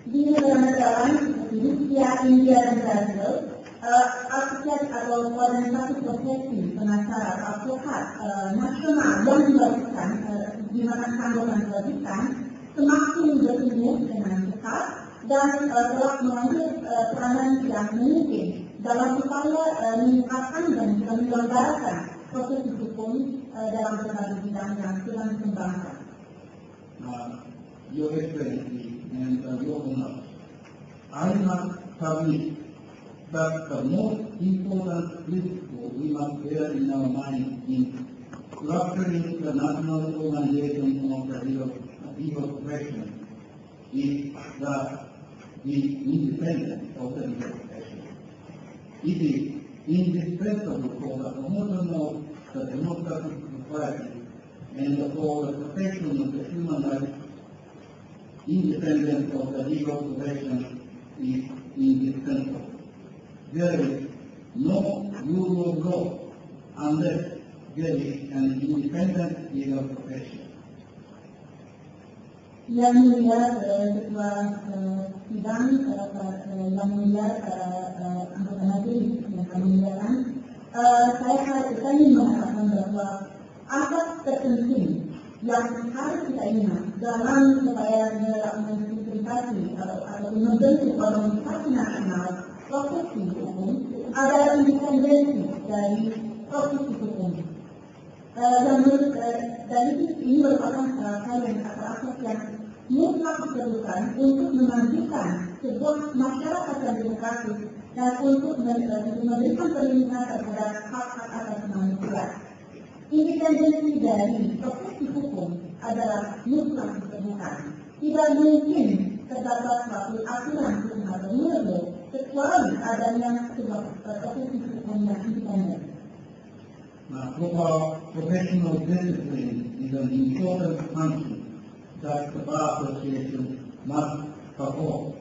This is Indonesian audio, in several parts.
Di negara-negara seperti Rusia, India, dan Brazil, asosiasi atau organisasi profesi pengacara atau advokat nasional yang diwajibkan di mana tanggungan diwajibkan semakin bertumbuh dengan cepat dan telah mengambil peranan yang mungkin dalam upaya meningkatkan dan menyelenggarakan proses hukum dalam berbagai bidang yang sedang dikembangkan. Your Excellency and your Honor, I must submit that the most important principle we must bear in our mind in structuring the national organization of the legal profession is the independence of the legal profession. It is indispensable for the promotion of the democratic society and for the protection of the human rights. Independence of the legal profession is indispensable. There is no rule of law unless there is an independent legal profession. Yang mulia Ketua Sidang, Yang mulia anggota majelis yang kami muliakan, saya ingin mengatakan bahwa asas terpenting yang harus kita ingat dalam upaya mensimplifikasi atau membentuk organisasi nasional profesi hukum adalah independensi dari profesi hukum. Dan ini merupakan hal yang atau asas yang mutlak diperlukan untuk memajukan sebuah masyarakat yang demokratis dan untuk memberikan perlindungan terhadap hak-hak asasi manusia. Independensi dari profesi hukum adalah mutlak diperlukan. Tidak mungkin terdapat suatu aturan hukum atau norma kecuali adanya sebuah profesi hukum yang independen. Professional discipline is an important function that the Bar Association must perform.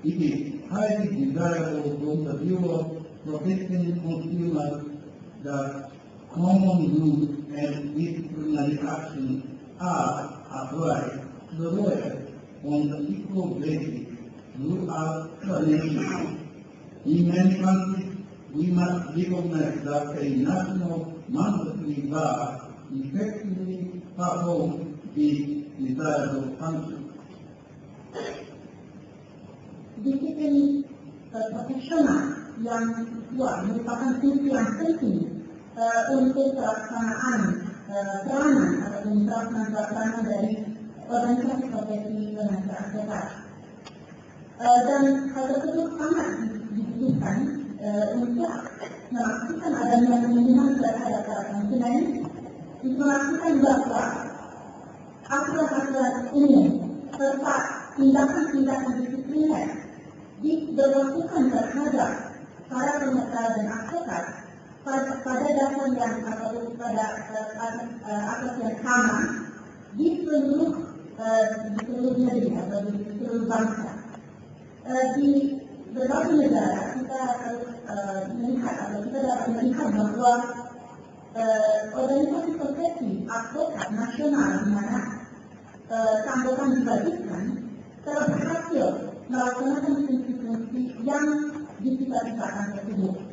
It is highly desirable from the view of protecting consumers that common rules and disciplinary actions are applied to the lawyers on the equal basis throughout the nation. In many countries, we must recognize that a national mandatory bar effectively performs this desirable function. Disiplin profesional yang kuat merupakan fungsi yang penting untuk pelaksanaan peranan atau pelaksanaan dari organisasi profesi pengacara advokat. Dan hal tersebut sangat dibutuhkan untuk memastikan adanya perlindungan terhadap para konsumen, memastikan bahwa aturan-aturan umum serta tindakan-tindakan disipliner diberlakukan terhadap para pengacara dan advokat pada dasar yang atau pada asas yang sama di seluruh negeri atau di seluruh bangsa. Di berbagai negara kita harus melihat atau kita dapat melihat bahwa organisasi profesi advokat nasional di mana tanggungan diwajibkan telah berhasil melaksanakan fungsi-fungsi yang dicita-citakan tersebut.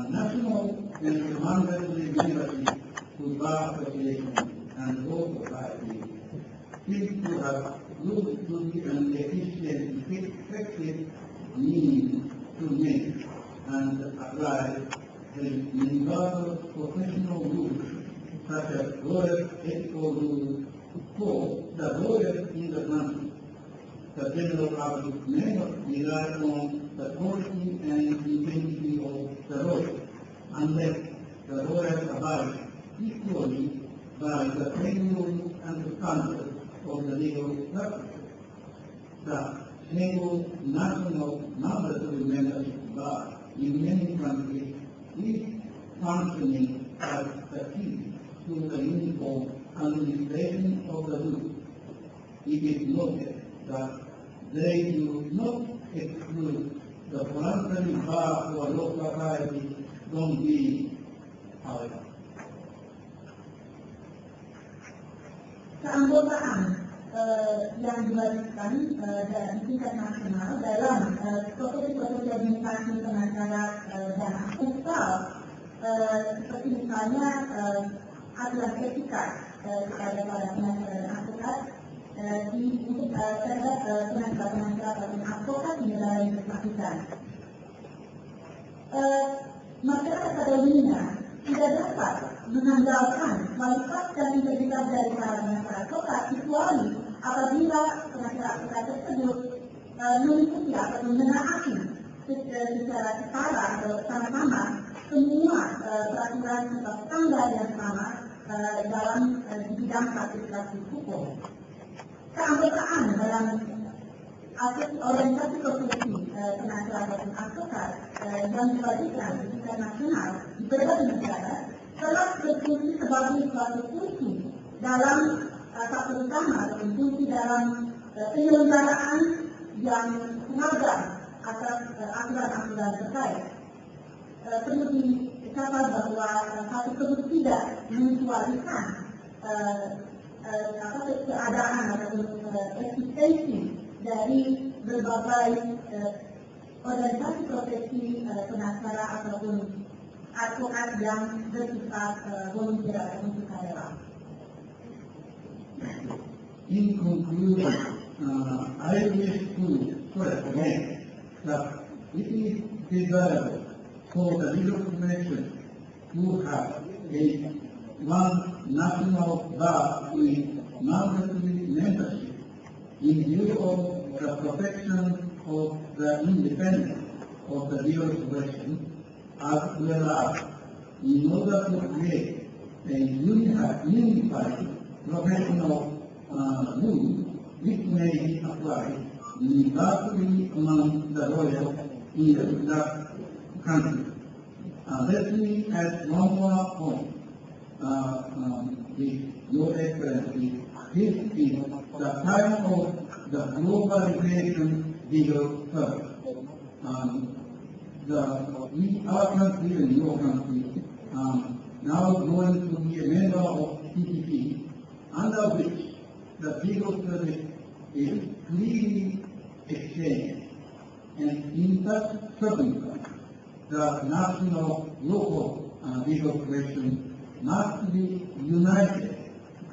National and mandatory membership to Bar Association and Law Society seems to have looked to be an efficient, effective means to make and apply the universal professional rules such as lawyers' ethical rules for the lawyers in the country. The general public may not rely on the quality and intensity of the lawyer unless the lawyers abide equally by the framework and the standards of the legal practice. The single national mandatory membership bar in many countries is functioning as the key to the uniform administration of the rules. It is noted that they do not exclude the voluntary bar for law society from being, however. keanggotaan yang diwajibkan dari tingkat nasional dalam proses-proses administrasi pengacara dan fiskal, seperti misalnya aturan etika kepada para pengacara dan advokat untuk terhadap pengacara dan advokat di negara yang bersangkutan. Masyarakat pada umumnya tidak dapat mengandalkan kualitas dan integritas dari para pengacara advokat kecuali apabila pengacara advokat tersebut mengikuti atau menaati secara setara atau sama-sama semua peraturan atau standar yang sama dalam bidang administrasi hukum. Keanggotaan dalam organisasi profesi pengacara dan advokat yang diwajibkan di tingkat nasional di berbagai negara telah berfungsi sebagai suatu kunci dalam satu utama atau fungsi dalam penyelenggaraan yang seragam atas aturan-aturan terkait. Perlu dicatat bahwa hal tersebut tidak mengecualikan keadaan atau eksistensi dari berbagai organisasi profesi pengacara ataupun advokat yang bersifat volunteer atau sukarela. In conclusion, I wish to stress again that it is desirable for the legal profession to have one national bar with mandatory membership in view of the protection of the independence of the legal profession, as well as in order to create a unified professional rule which may be applied universally among the lawyers in the country. Let me add one more point. With Your Excellency, this is the time of the globalization legal service. Our country and your country now going to be a member of TPP, under which the legal service is freely exchanged. And in such circumstances, the national local legal profession must be united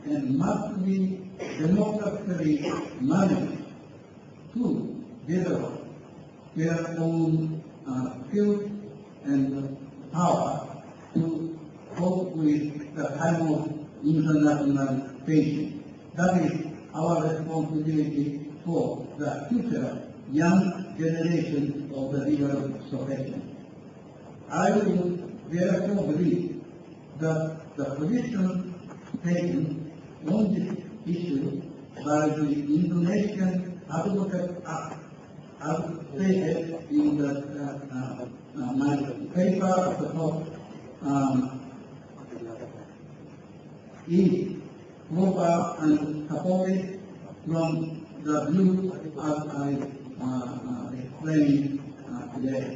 and must be democratically managed to develop their own skills and power to cope with the time of internationalization. That is our responsibility for the future young generation of the legal profession. I will therefore believe that the position taken on this issue by the Indonesian Advocate Act, as stated in my paper at the top, is proper and supported from the view as I explained today.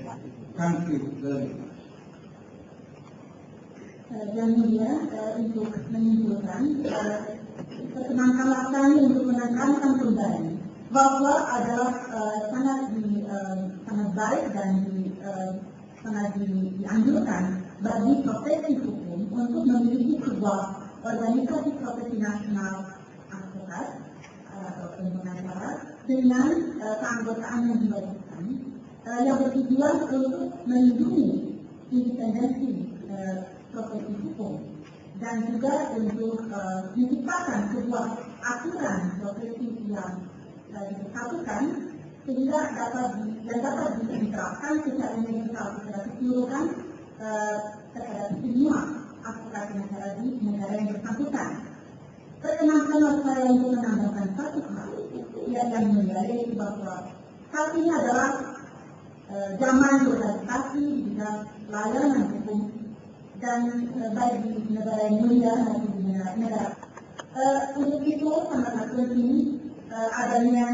Thank you very much. Yang mulia, untuk menyimpulkan kesenangan kami untuk menekankan kembali bahwa adalah sangat baik dan sangat dianjurkan bagi profesi hukum untuk memiliki sebuah organisasi profesi nasional advokat atau pengacara dengan keanggotaan yang diwajibkan yang bertujuan untuk melindungi independensi profesi hukum dan juga untuk menciptakan sebuah aturan profesi yang disatukan sehingga dapat diterapkan secara universal secara keseluruhan terhadap semua advokat pengacara di negara yang bersangkutan. Perkenankan saya untuk menambahkan satu hal yang mulia, yaitu bahwa saat ini adalah zaman globalisasi di bidang layanan hukum dan baik di negara yang mulia maupun di negara. Untuk itu sangat penting adanya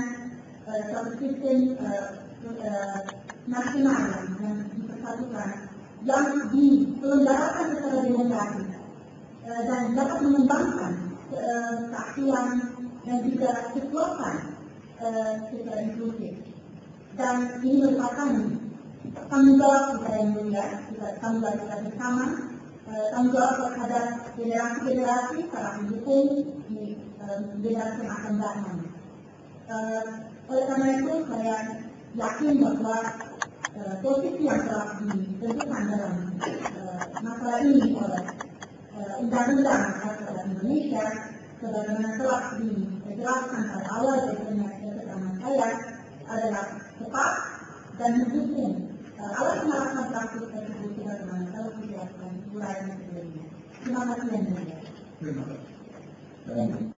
suatu sistem nasional yang dipersatukan yang diselenggarakan secara demokratis dan dapat mengembangkan kepastian, dan juga kekuatan secara inklusif. Dan ini merupakan tanggung jawab kita yang mulia, tanggung jawab kita bersama, tanggung jawab terhadap generasi-generasi para pendukung di generasi yang akan datang. Oleh karena itu, saya yakin bahwa posisi yang telah ditentukan dalam masalah ini oleh Undang-Undang Masyarakat Indonesia, sebagaimana telah dijelaskan pada awal dari keterangan saya, adalah tepat dan mendukung alat pengalaman praktik tersebut sebagaimana telah dijelaskan uraian sebelumnya. Terima kasih yang mulia. Terima kasih.